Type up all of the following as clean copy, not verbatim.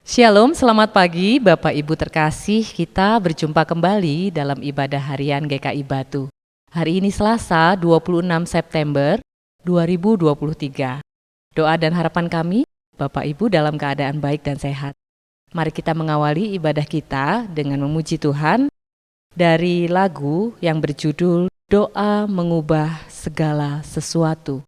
Shalom, selamat pagi Bapak Ibu terkasih. Kita berjumpa kembali dalam ibadah harian GKI Batu. Hari ini Selasa 26 September 2023. Doa dan harapan kami, Bapak Ibu dalam keadaan baik dan sehat. Mari kita mengawali ibadah kita dengan memuji Tuhan dari lagu yang berjudul Doa Mengubah Segala Sesuatu.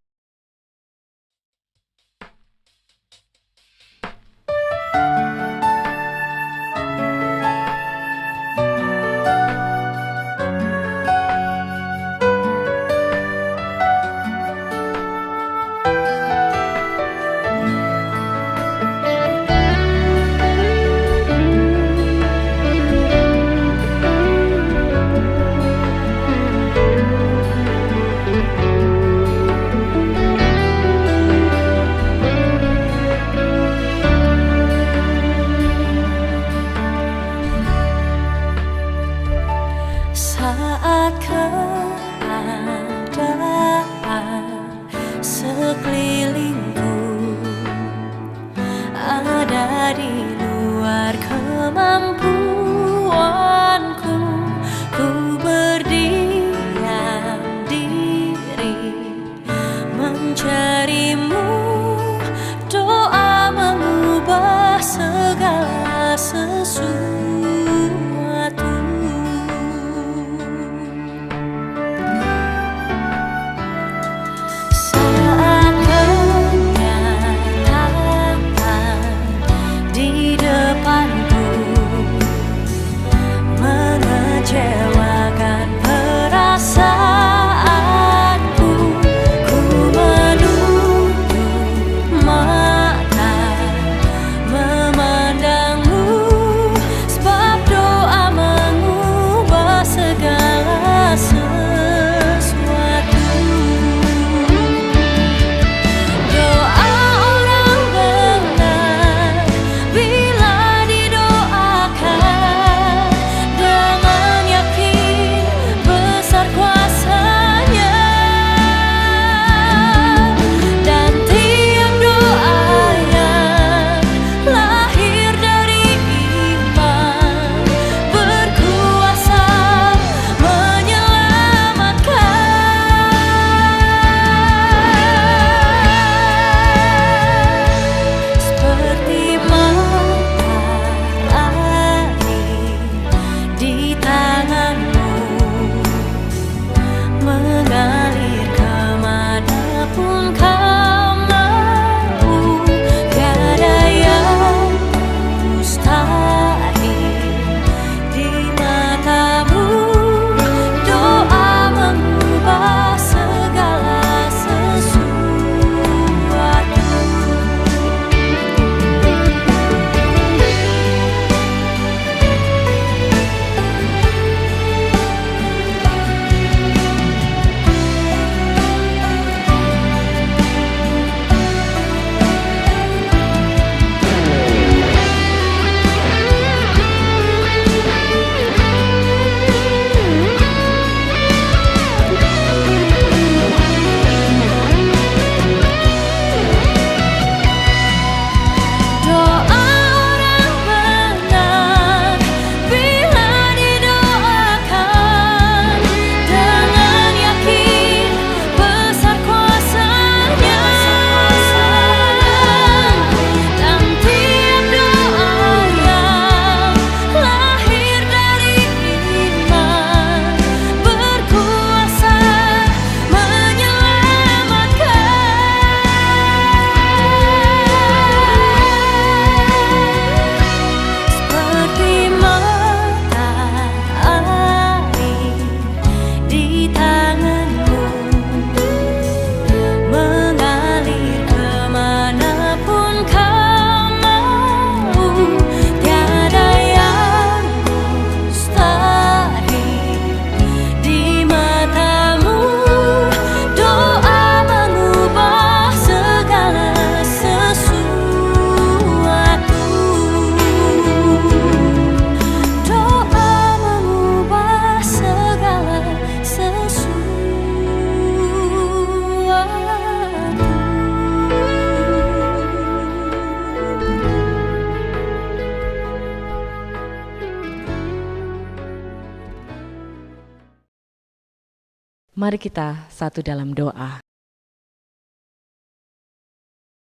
Mari kita satu dalam doa.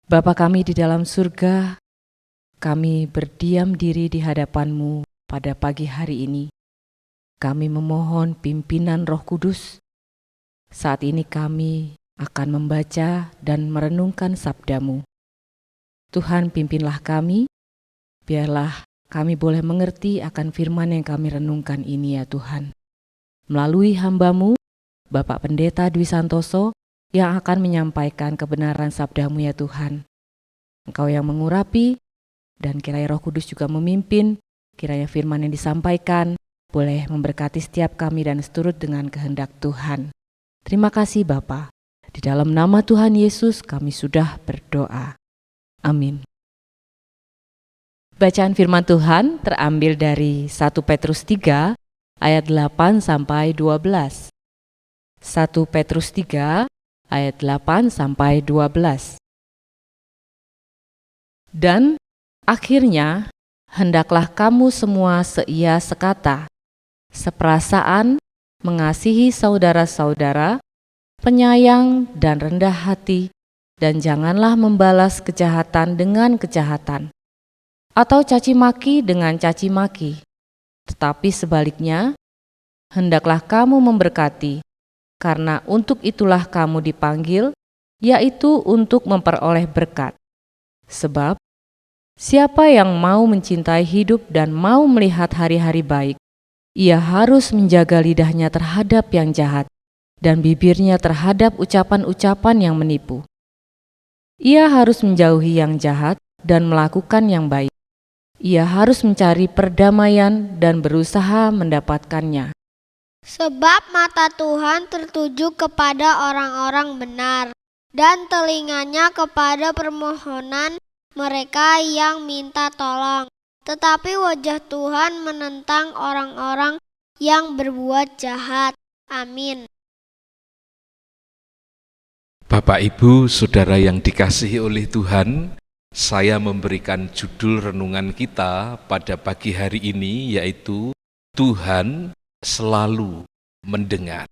Bapa kami di dalam surga, kami berdiam diri di hadapan-Mu pada pagi hari ini. Kami memohon pimpinan Roh Kudus. Saat ini kami akan membaca dan merenungkan sabda-Mu. Tuhan, pimpinlah kami, biarlah kami boleh mengerti akan firman yang kami renungkan ini ya Tuhan. Melalui hamba-Mu, Bapak Pendeta Dwi Santoso, yang akan menyampaikan kebenaran sabda-Mu ya Tuhan. Engkau yang mengurapi, dan kiranya Roh Kudus juga memimpin, kiranya firman yang disampaikan boleh memberkati setiap kami dan seturut dengan kehendak Tuhan. Terima kasih Bapa. Di dalam nama Tuhan Yesus kami sudah berdoa. Amin. Bacaan firman Tuhan terambil dari 1 Petrus 3 ayat 8 sampai 12. 1 Petrus 3 ayat 8 sampai 12. Dan akhirnya hendaklah kamu semua seia sekata, seperasaan, mengasihi saudara-saudara, penyayang dan rendah hati, dan janganlah membalas kejahatan dengan kejahatan, atau caci maki dengan caci maki. Tetapi sebaliknya, hendaklah kamu memberkati, karena untuk itulah kamu dipanggil, yaitu untuk memperoleh berkat. Sebab, siapa yang mau mencintai hidup dan mau melihat hari-hari baik, ia harus menjaga lidahnya terhadap yang jahat, dan bibirnya terhadap ucapan-ucapan yang menipu. Ia harus menjauhi yang jahat dan melakukan yang baik. Ia harus mencari perdamaian dan berusaha mendapatkannya. Sebab mata Tuhan tertuju kepada orang-orang benar, dan telinganya kepada permohonan mereka yang minta tolong. Tetapi wajah Tuhan menentang orang-orang yang berbuat jahat. Amin. Bapak, Ibu, Saudara yang dikasihi oleh Tuhan, saya memberikan judul renungan kita pada pagi hari ini, yaitu Tuhan selalu mendengar.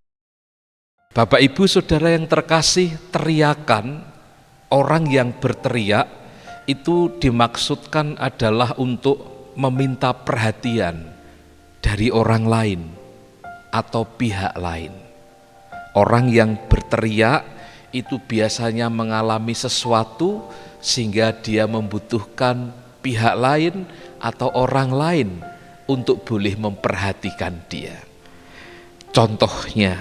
Bapak, Ibu, Saudara yang terkasih, teriakan orang yang berteriak itu dimaksudkan adalah untuk meminta perhatian dari orang lain atau pihak lain. Orang yang berteriak itu biasanya mengalami sesuatu sehingga dia membutuhkan pihak lain atau orang lain untuk boleh memperhatikan dia. Contohnya,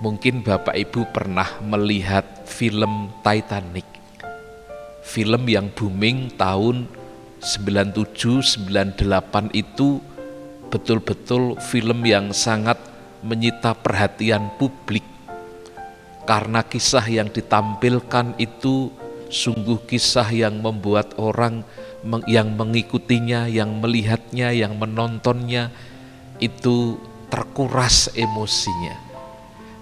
mungkin Bapak Ibu pernah melihat film Titanic. Film yang booming tahun 97-98 itu betul-betul film yang sangat menyita perhatian publik. Karena kisah yang ditampilkan itu sungguh kisah yang membuat orang yang mengikutinya, yang melihatnya, yang menontonnya itu terkuras emosinya.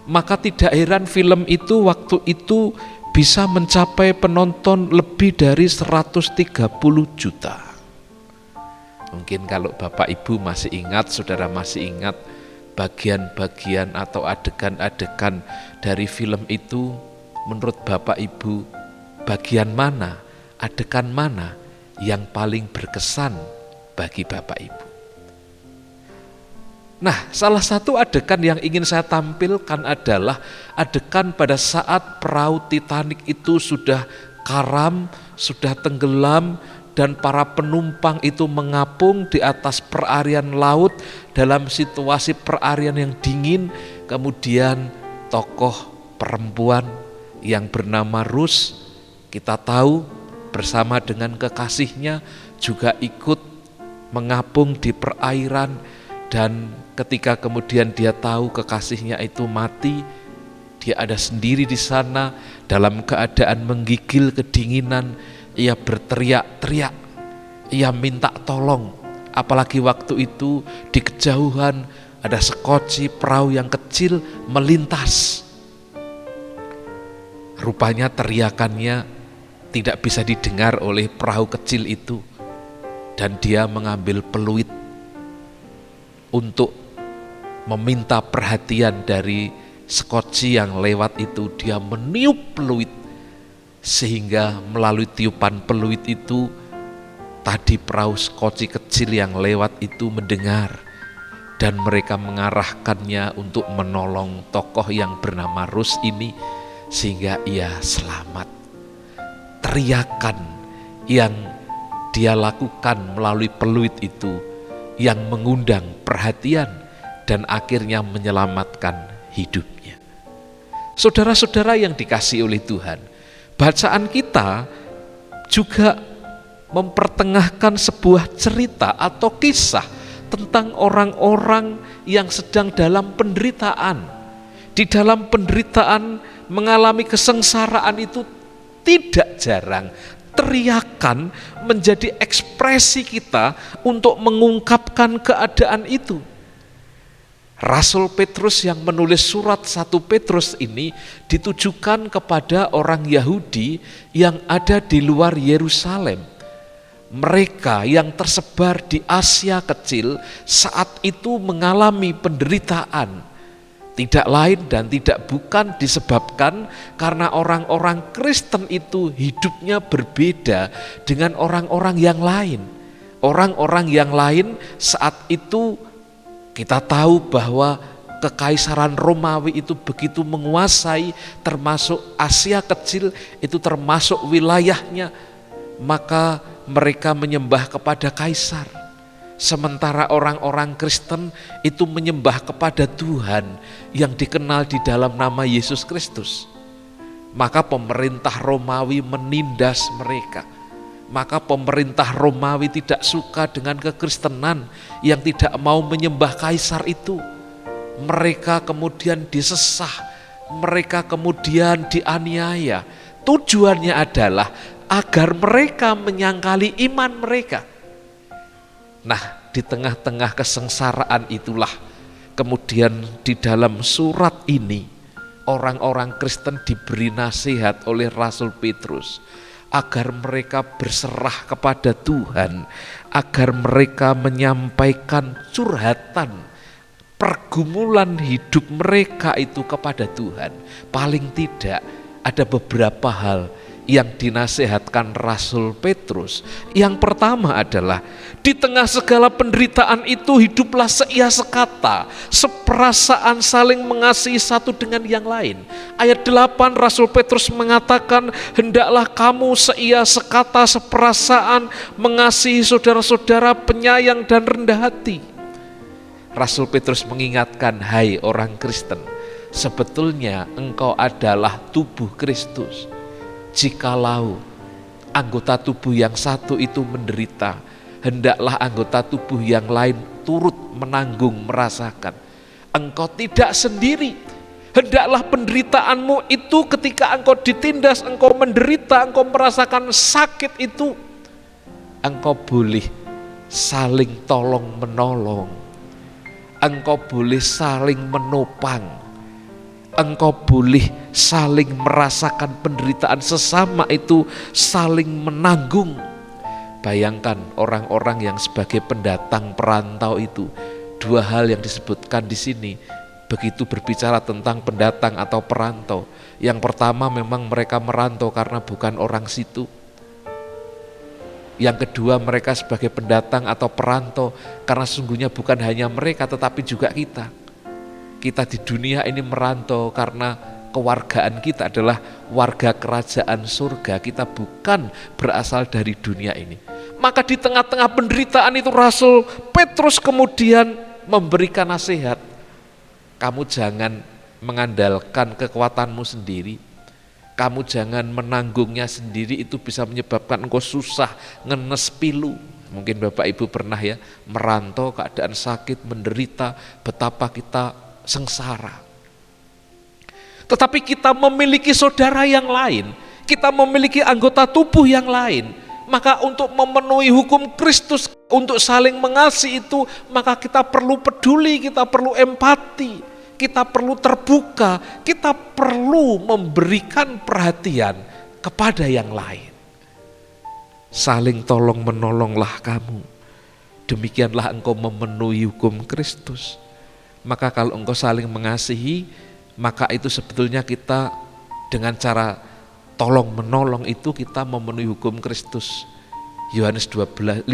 Maka tidak heran film itu waktu itu bisa mencapai penonton lebih dari 130 juta. Mungkin kalau Bapak Ibu masih ingat, Saudara masih ingat bagian-bagian atau adegan-adegan dari film itu, menurut Bapak Ibu, bagian mana, adegan mana yang paling berkesan bagi Bapak Ibu? Nah, salah satu adegan yang ingin saya tampilkan adalah adegan pada saat perahu Titanic itu sudah karam, sudah tenggelam, dan para penumpang itu mengapung di atas perarian laut dalam situasi perarian yang dingin. Kemudian tokoh perempuan yang bernama Rose, kita tahu bersama dengan kekasihnya juga ikut mengapung di perairan, dan ketika kemudian dia tahu kekasihnya itu mati, dia ada sendiri di sana dalam keadaan menggigil kedinginan. Ia berteriak-teriak, ia minta tolong. Apalagi waktu itu di kejauhan ada sekoci perahu yang kecil melintas. Rupanya teriakannya tidak bisa didengar oleh perahu kecil itu, dan dia mengambil peluit untuk meminta perhatian dari sekoci yang lewat itu. Dia meniup peluit, sehingga melalui tiupan peluit itu tadi perahu sekoci kecil yang lewat itu mendengar, dan mereka mengarahkannya untuk menolong tokoh yang bernama Rus ini sehingga ia selamat. Teriakan yang dia lakukan melalui peluit itu yang mengundang perhatian dan akhirnya menyelamatkan hidupnya. Saudara-saudara yang dikasihi oleh Tuhan, bacaan kita juga mempertengahkan sebuah cerita atau kisah tentang orang-orang yang sedang dalam penderitaan. Di dalam penderitaan mengalami kesengsaraan itu tidak jarang teriakan menjadi ekspresi kita untuk mengungkapkan keadaan itu. Rasul Petrus yang menulis surat 1 Petrus ini ditujukan kepada orang Yahudi yang ada di luar Yerusalem. Mereka yang tersebar di Asia Kecil saat itu mengalami penderitaan. Tidak lain dan tidak bukan disebabkan karena orang-orang Kristen itu hidupnya berbeda dengan orang-orang yang lain. Orang-orang yang lain saat itu kita tahu bahwa Kekaisaran Romawi itu begitu menguasai termasuk Asia Kecil, itu termasuk wilayahnya, maka mereka menyembah kepada kaisar. Sementara orang-orang Kristen itu menyembah kepada Tuhan yang dikenal di dalam nama Yesus Kristus. Maka pemerintah Romawi menindas mereka. Maka pemerintah Romawi tidak suka dengan kekristenan yang tidak mau menyembah kaisar itu. Mereka kemudian disesah, mereka kemudian dianiaya. Tujuannya adalah agar mereka menyangkali iman mereka. Nah, di tengah-tengah kesengsaraan itulah kemudian di dalam surat ini orang-orang Kristen diberi nasihat oleh Rasul Petrus agar mereka berserah kepada Tuhan, agar mereka menyampaikan curhatan, pergumulan hidup mereka itu kepada Tuhan. Paling tidak ada beberapa hal yang dinasihatkan Rasul Petrus. Yang pertama adalah di tengah segala penderitaan itu hiduplah seia sekata, seperasaan, saling mengasihi satu dengan yang lain. Ayat 8 Rasul Petrus mengatakan, hendaklah kamu seia sekata, seperasaan, mengasihi saudara-saudara, penyayang dan rendah hati. Rasul Petrus mengingatkan, hai orang Kristen, sebetulnya engkau adalah tubuh Kristus. Jikalau anggota tubuh yang satu itu menderita, hendaklah anggota tubuh yang lain turut menanggung, merasakan. Engkau tidak sendiri. Hendaklah penderitaanmu itu ketika engkau ditindas, engkau menderita, engkau merasakan sakit itu, engkau boleh saling tolong menolong. Engkau boleh saling menopang. Engkau boleh saling merasakan penderitaan sesama itu, saling menanggung. Bayangkan orang-orang yang sebagai pendatang perantau itu, dua hal yang disebutkan di sini begitu berbicara tentang pendatang atau perantau. Yang pertama memang mereka merantau karena bukan orang situ. Yang kedua mereka sebagai pendatang atau perantau karena sesungguhnya bukan hanya mereka tetapi juga kita. Kita di dunia ini merantau karena kewargaan kita adalah warga kerajaan surga. Kita bukan berasal dari dunia ini. Maka di tengah-tengah penderitaan itu Rasul Petrus kemudian memberikan nasihat. Kamu jangan mengandalkan kekuatanmu sendiri. Kamu jangan menanggungnya sendiri, itu bisa menyebabkan engkau susah, ngenes pilu. Mungkin Bapak Ibu pernah ya merantau, keadaan sakit, menderita, betapa kita sengsara. Tetapi kita memiliki saudara yang lain, kita memiliki anggota tubuh yang lain. Maka untuk memenuhi hukum Kristus, untuk saling mengasihi itu, maka kita perlu peduli, kita perlu empati, kita perlu terbuka, kita perlu memberikan perhatian kepada yang lain. Saling tolong menolonglah kamu, demikianlah engkau memenuhi hukum Kristus. Maka kalau engkau saling mengasihi, maka itu sebetulnya kita dengan cara tolong menolong itu kita memenuhi hukum Kristus. Yohanes 15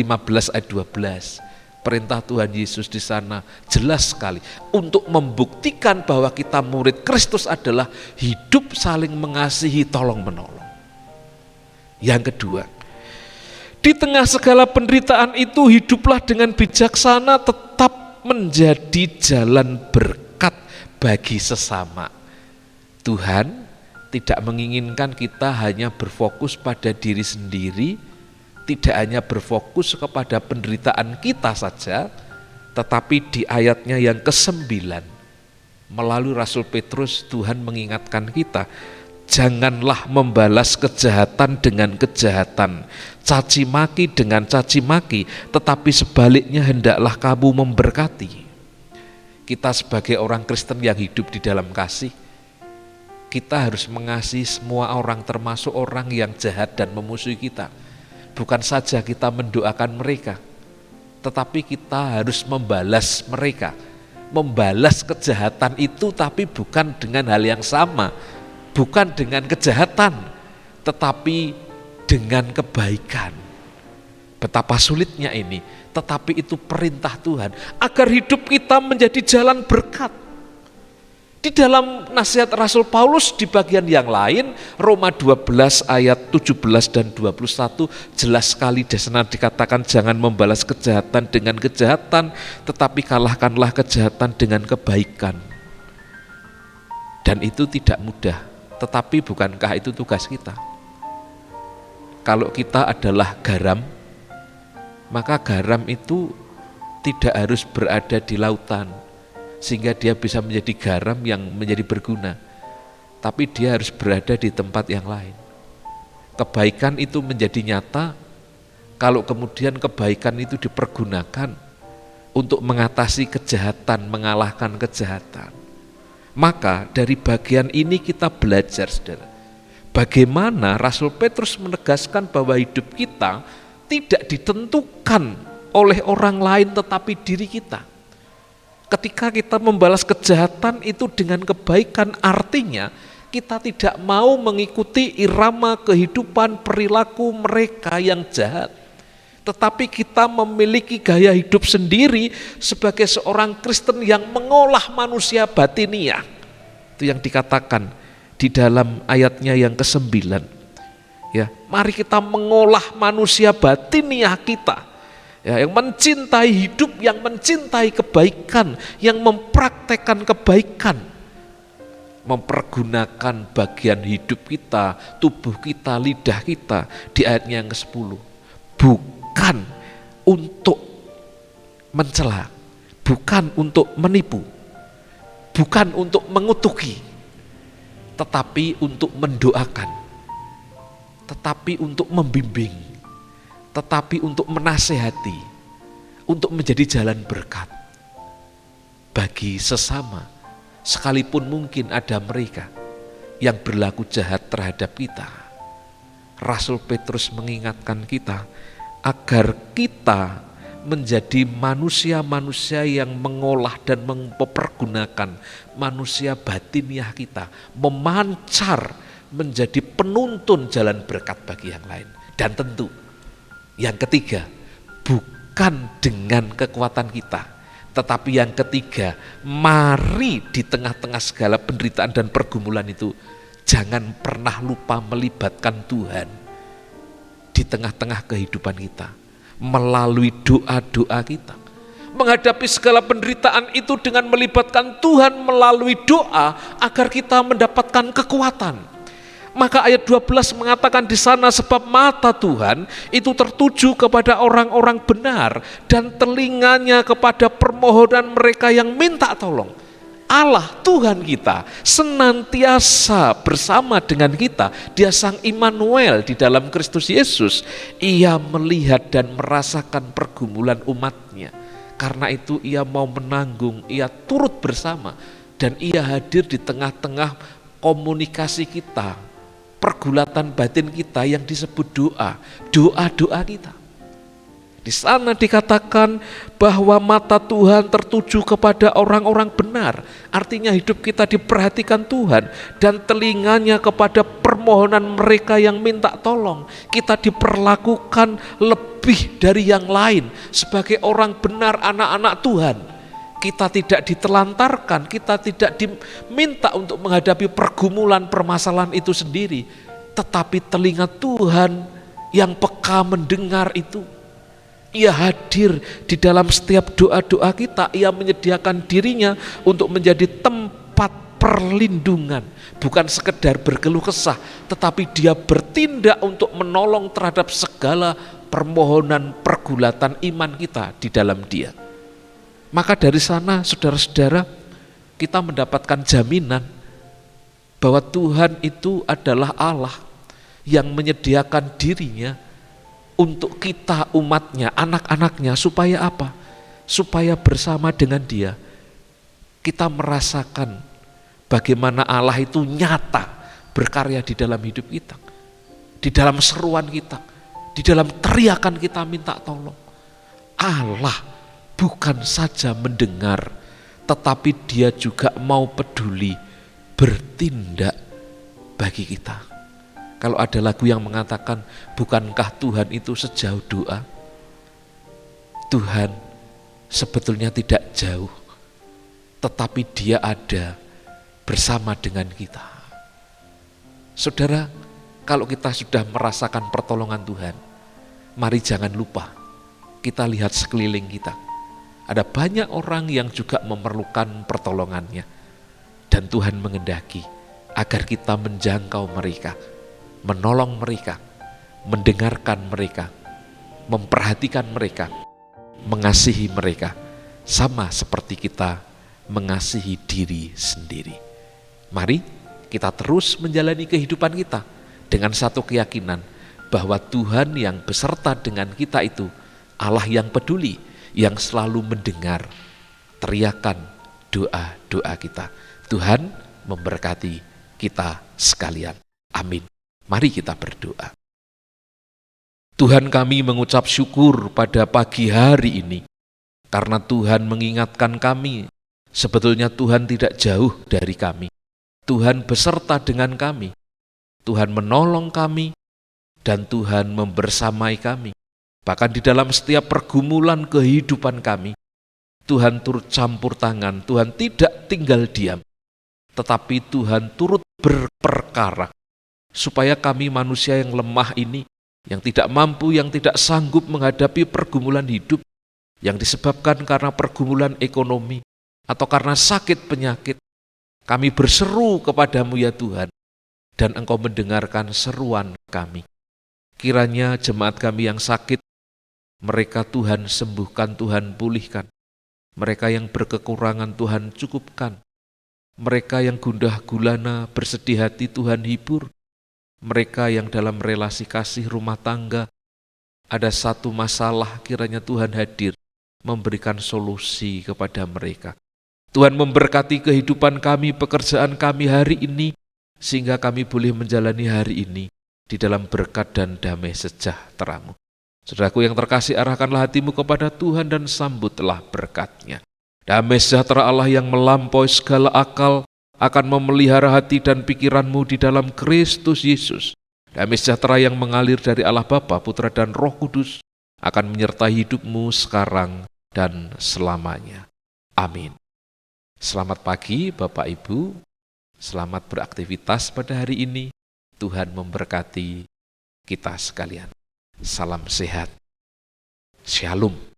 ayat 12. Perintah Tuhan Yesus di sana jelas sekali untuk membuktikan bahwa kita murid Kristus adalah hidup saling mengasihi, tolong menolong. Yang kedua, di tengah segala penderitaan itu hiduplah dengan bijaksana, tetap menjadi jalan berkat bagi sesama. Tuhan tidak menginginkan kita hanya berfokus pada diri sendiri, tidak hanya berfokus kepada penderitaan kita saja, tetapi di ayatnya yang ke-9 melalui Rasul Petrus Tuhan mengingatkan kita, janganlah membalas kejahatan dengan kejahatan, caci maki dengan caci maki, tetapi sebaliknya hendaklah kamu memberkati. Kita sebagai orang Kristen yang hidup di dalam kasih, kita harus mengasihi semua orang, termasuk orang yang jahat dan memusuhi kita. Bukan saja kita mendoakan mereka, tetapi kita harus membalas mereka. Membalas kejahatan itu, tapi bukan dengan hal yang sama, bukan dengan kejahatan, tetapi dengan kebaikan. Betapa sulitnya ini, tetapi itu perintah Tuhan agar hidup kita menjadi jalan berkat. Di dalam nasihat Rasul Paulus di bagian yang lain, Roma 12 ayat 17 dan 21 jelas sekali di sana dikatakan, jangan membalas kejahatan dengan kejahatan, tetapi kalahkanlah kejahatan dengan kebaikan. Dan itu tidak mudah, tetapi bukankah itu tugas kita? Kalau kita adalah garam, maka garam itu tidak harus berada di lautan sehingga dia bisa menjadi garam yang menjadi berguna, tapi dia harus berada di tempat yang lain. Kebaikan itu menjadi nyata kalau kemudian kebaikan itu dipergunakan untuk mengatasi kejahatan, mengalahkan kejahatan. Maka dari bagian ini kita belajar, saudara, bagaimana Rasul Petrus menegaskan bahwa hidup kita tidak ditentukan oleh orang lain tetapi diri kita. Ketika kita membalas kejahatan itu dengan kebaikan, artinya kita tidak mau mengikuti irama kehidupan perilaku mereka yang jahat, tetapi kita memiliki gaya hidup sendiri sebagai seorang Kristen yang mengolah manusia batiniah. Itu yang dikatakan di dalam ayatnya yang ke-9. Ya, mari kita mengolah manusia batiniah kita. Ya, yang mencintai hidup, yang mencintai kebaikan, yang mempraktekkan kebaikan, mempergunakan bagian hidup kita, tubuh kita, lidah kita di ayatnya yang ke-10. Bukan untuk mencela, bukan untuk menipu, bukan untuk mengutuki, tetapi untuk mendoakan, tetapi untuk membimbing, tetapi untuk menasehati, untuk menjadi jalan berkat bagi sesama, sekalipun mungkin ada mereka yang berlaku jahat terhadap kita. Rasul Petrus mengingatkan kita agar kita menjadi manusia-manusia yang mengolah dan mempergunakan manusia batiniah kita, memancar menjadi penuntun jalan berkat bagi yang lain. Dan tentu yang ketiga, bukan dengan kekuatan kita, tetapi yang ketiga, mari di tengah-tengah segala penderitaan dan pergumulan itu, jangan pernah lupa melibatkan Tuhan di tengah-tengah kehidupan kita, melalui doa-doa kita. Menghadapi segala penderitaan itu dengan melibatkan Tuhan melalui doa agar kita mendapatkan kekuatan. Maka ayat 12 mengatakan di sana, sebab mata Tuhan itu tertuju kepada orang-orang benar dan telinganya kepada permohonan mereka yang minta tolong. Allah Tuhan kita senantiasa bersama dengan kita. Dia Sang Immanuel di dalam Kristus Yesus. Ia melihat dan merasakan pergumulan umatnya. Karena itu ia mau menanggung, ia turut bersama, dan ia hadir di tengah-tengah komunikasi kita, pergulatan batin kita yang disebut doa, doa-doa kita. Di sana dikatakan bahwa mata Tuhan tertuju kepada orang-orang benar. Artinya hidup kita diperhatikan Tuhan, dan telinganya kepada permohonan mereka yang minta tolong. Kita diperlakukan lebih dari yang lain sebagai orang benar, anak-anak Tuhan. Kita tidak ditelantarkan, kita tidak diminta untuk menghadapi pergumulan permasalahan itu sendiri, tetapi telinga Tuhan yang peka mendengar itu. Ia hadir di dalam setiap doa-doa kita. Ia menyediakan dirinya untuk menjadi tempat perlindungan. Bukan sekedar berkeluh kesah, tetapi dia bertindak untuk menolong terhadap segala permohonan pergulatan iman kita di dalam dia. Maka dari sana, saudara-saudara, kita mendapatkan jaminan bahwa Tuhan itu adalah Allah yang menyediakan dirinya untuk kita umatnya, anak-anaknya, supaya apa? Supaya bersama dengan dia kita merasakan bagaimana Allah itu nyata berkarya di dalam hidup kita, di dalam seruan kita, di dalam teriakan kita minta tolong. Allah bukan saja mendengar, tetapi dia juga mau peduli bertindak bagi kita. Kalau ada lagu yang mengatakan, bukankah Tuhan itu sejauh doa? Tuhan sebetulnya tidak jauh, tetapi dia ada bersama dengan kita. Saudara, kalau kita sudah merasakan pertolongan Tuhan, mari jangan lupa kita lihat sekeliling kita. Ada banyak orang yang juga memerlukan pertolongannya, dan Tuhan mengendaki agar kita menjangkau mereka, menolong mereka, mendengarkan mereka, memperhatikan mereka, mengasihi mereka, sama seperti kita mengasihi diri sendiri. Mari kita terus menjalani kehidupan kita dengan satu keyakinan bahwa Tuhan yang beserta dengan kita itu Allah yang peduli, yang selalu mendengar teriakan doa-doa kita. Tuhan memberkati kita sekalian. Amin. Mari kita berdoa. Tuhan, kami mengucap syukur pada pagi hari ini, karena Tuhan mengingatkan kami, sebetulnya Tuhan tidak jauh dari kami. Tuhan beserta dengan kami, Tuhan menolong kami, dan Tuhan membersamai kami. Bahkan di dalam setiap pergumulan kehidupan kami, Tuhan turut campur tangan, Tuhan tidak tinggal diam, tetapi Tuhan turut berperkara, supaya kami manusia yang lemah ini, yang tidak mampu, yang tidak sanggup menghadapi pergumulan hidup, yang disebabkan karena pergumulan ekonomi, atau karena sakit penyakit, kami berseru kepadamu ya Tuhan, dan Engkau mendengarkan seruan kami. Kiranya jemaat kami yang sakit, mereka Tuhan sembuhkan, Tuhan pulihkan. Mereka yang berkekurangan Tuhan cukupkan. Mereka yang gundah gulana bersedih hati Tuhan hibur. Mereka yang dalam relasi kasih rumah tangga ada satu masalah, kiranya Tuhan hadir memberikan solusi kepada mereka. Tuhan memberkati kehidupan kami, pekerjaan kami hari ini, sehingga kami boleh menjalani hari ini di dalam berkat dan damai sejahtera-Mu. Saudaraku yang terkasih, arahkanlah hatimu kepada Tuhan dan sambutlah berkat-Nya. Damai sejahtera Allah yang melampaui segala akal akan memelihara hati dan pikiranmu di dalam Kristus Yesus. Damai sejahtera yang mengalir dari Allah Bapa, Putra dan Roh Kudus akan menyertai hidupmu sekarang dan selamanya. Amin. Selamat pagi Bapak Ibu, selamat beraktivitas pada hari ini. Tuhan memberkati kita sekalian. Salam sehat. Shalom.